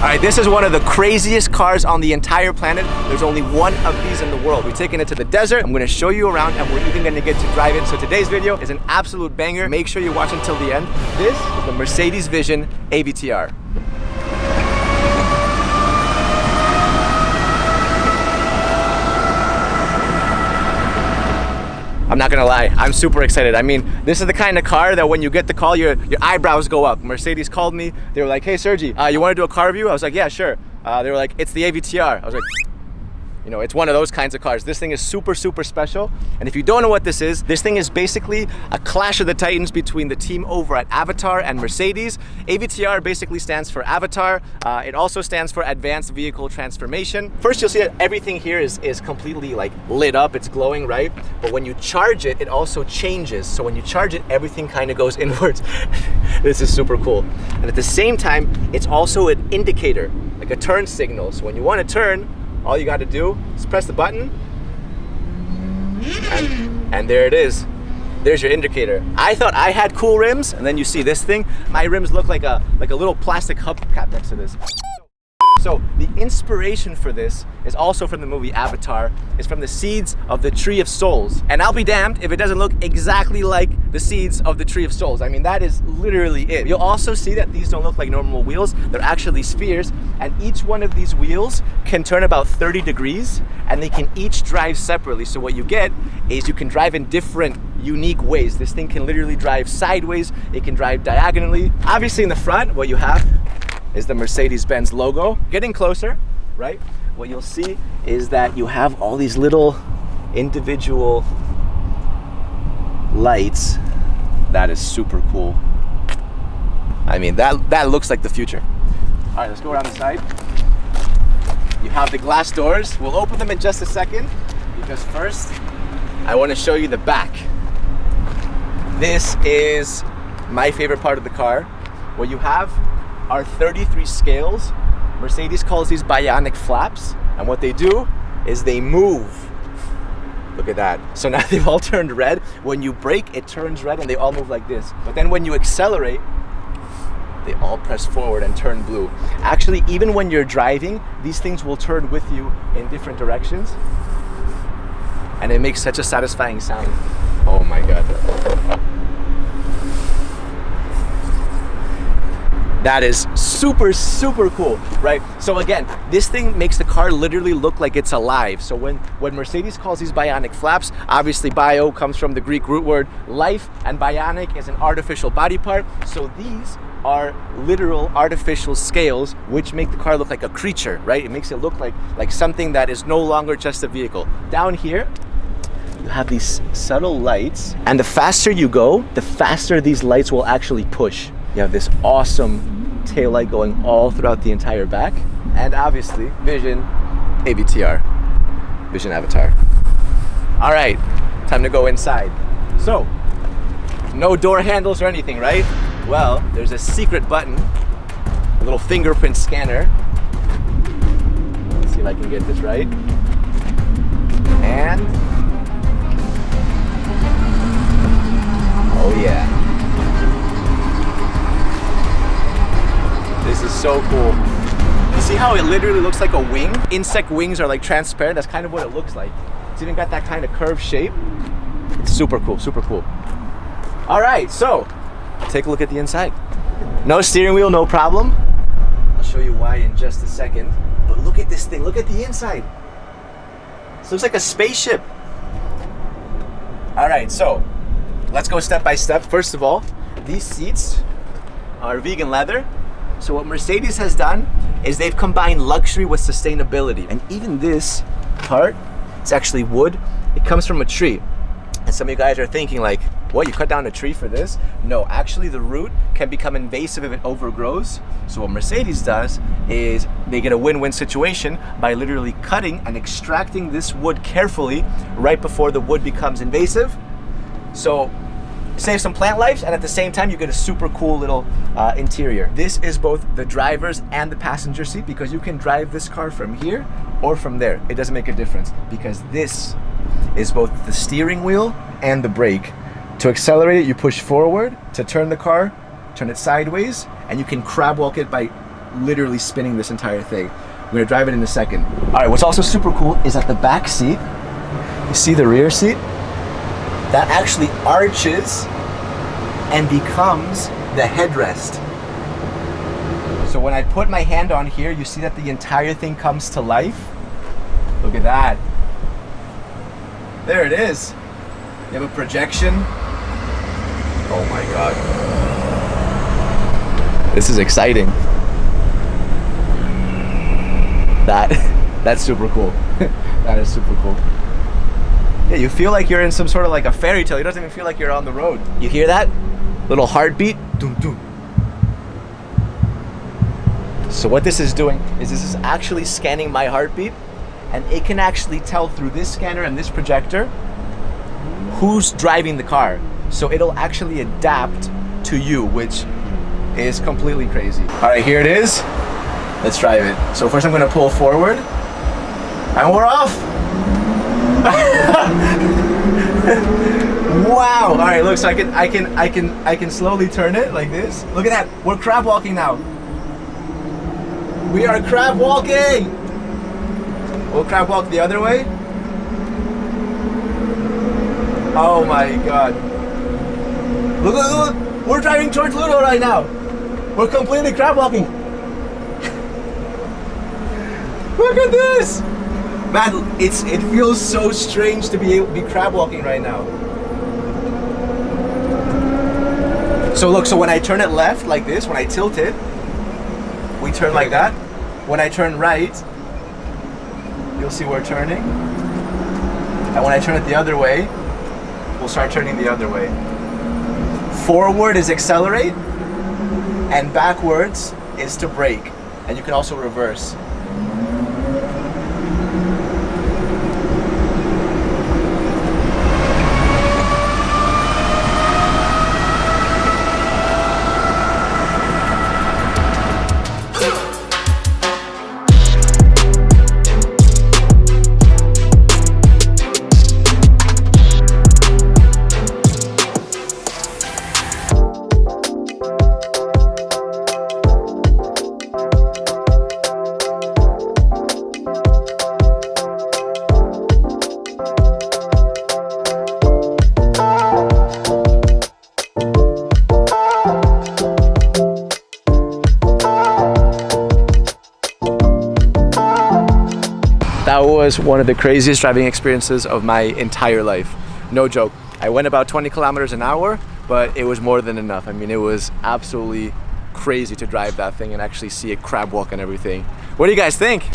All right, this is one of the craziest cars on the entire planet. There's only one of these in the world. We're taking it to the desert. I'm gonna show you around and we're even gonna get to drive it. So today's video is an absolute banger. Make sure you watch until the end. This is the Mercedes Vision AVTR. I'm not gonna lie, I'm super excited. I mean, this is the kind of car that when you get the call, your eyebrows go up. Mercedes called me. They were like, hey Sergi, you wanna do a car review? I was like, yeah, sure. They were like, it's the AVTR. I was like, you know, it's one of those kinds of cars. This thing is super, super special. And if you don't know what this thing is basically a clash of the titans between the team over at AVTR and Mercedes. AVTR basically stands for Avatar. It also stands for Advanced Vehicle Transformation. First, you'll see that everything here is completely like lit up. It's glowing, right? But when you charge it, it also changes. So when you charge it, everything kind of goes inwards. This is super cool. And at the same time, it's also an indicator, like a turn signal. So when you want to turn, all you got to do is press the button and there it is. There's your indicator. I thought I had cool rims, and then you see this thing. My rims look like a little plastic hubcap next to this. So the inspiration for this is also from the movie Avatar. It's from the seeds of the Tree of Souls. And I'll be damned if it doesn't look exactly like the seeds of the Tree of Souls. I mean, that is literally it. You'll also see that these don't look like normal wheels. They're actually spheres. And each one of these wheels can turn about 30 degrees and they can each drive separately. So what you get is you can drive in different unique ways. This thing can literally drive sideways. It can drive diagonally. Obviously in the front, what you have is the Mercedes-Benz logo. Getting closer, right? What you'll see is that you have all these little individual lights. That is super cool. I mean, that looks like the future. All right, let's go around the side. You have the glass doors. We'll open them in just a second because first, I want to show you the back. This is my favorite part of the car. What you have are 33 scales. Mercedes calls these bionic flaps, and what they do is they move. Look at that. So now they've all turned red. When you brake, it turns red and they all move like this. But then when you accelerate, they all press forward and turn blue. Actually, even when you're driving, these things will turn with you in different directions. And it makes such a satisfying sound. Oh my God. That is super, super cool, right? So again, this thing makes the car literally look like it's alive. So when Mercedes calls these bionic flaps, obviously bio comes from the Greek root word life, and bionic is an artificial body part. So these are literal artificial scales which make the car look like a creature, right? It makes it look like something that is no longer just a vehicle. Down here, you have these subtle lights, and the faster you go, the faster these lights will actually push. You have this awesome taillight going all throughout the entire back. And obviously, Vision AVTR, Vision Avatar. All right, time to go inside. So, no door handles or anything, right? Well, there's a secret button, a little fingerprint scanner. Let's see if I can get this right. And, oh yeah. This is so cool. You see how it literally looks like a wing? Insect wings are like transparent. That's kind of what it looks like. It's even got that kind of curved shape. It's super cool, super cool. All right, so take a look at the inside. No steering wheel, no problem. I'll show you why in just a second. But look at this thing, look at the inside. This looks like a spaceship. All right, so let's go step by step. First of all, these seats are vegan leather. So what Mercedes has done is they've combined luxury with sustainability. And even this part, it's actually wood. It comes from a tree. And some of you guys are thinking like, what, you cut down a tree for this? No, actually the root can become invasive if it overgrows. So what Mercedes does is they get a win-win situation by literally cutting and extracting this wood carefully right before the wood becomes invasive. So save some plant lives, and at the same time you get a super cool little interior. This is both the driver's and the passenger seat because you can drive this car from here or from there. It doesn't make a difference because this is both the steering wheel and the brake. To accelerate it, you push forward. To turn the car, turn it sideways, and you can crab walk it by literally spinning this entire thing. I'm gonna drive it in a second. All right, what's also super cool is at the back seat, you see the rear seat? That actually arches and becomes the headrest. So when I put my hand on here, you see that the entire thing comes to life. Look at that. There it is. You have a projection. Oh my God. This is exciting. That's super cool. That is super cool. Yeah, you feel like you're in some sort of like a fairy tale. It doesn't even feel like you're on the road. You hear that? Little heartbeat. Dum, dum. So what this is doing is this is actually scanning my heartbeat, and it can actually tell through this scanner and this projector who's driving the car. So it'll actually adapt to you, which is completely crazy. All right, here it is. Let's drive it. So first I'm gonna pull forward, and we're off. Wow. All right, look, so I can slowly turn it like this. Look at that. We're crab walking now. We are crab walking. We'll crab walk the other way. Oh my God. Look, look, look. We're driving towards Ludo right now. We're completely crab walking. Look at this. Man, it feels so strange to be crab walking right now. So look, so when I turn it left like this, when I tilt it, we turn like that. When I turn right, you'll see we're turning. And when I turn it the other way, we'll start turning the other way. Forward is accelerate, and backwards is to brake. And you can also reverse. That was one of the craziest driving experiences of my entire life. No joke. I went about 20 kilometers an hour, but it was more than enough. I mean, it was absolutely crazy to drive that thing and actually see it crab walk and everything. What do you guys think?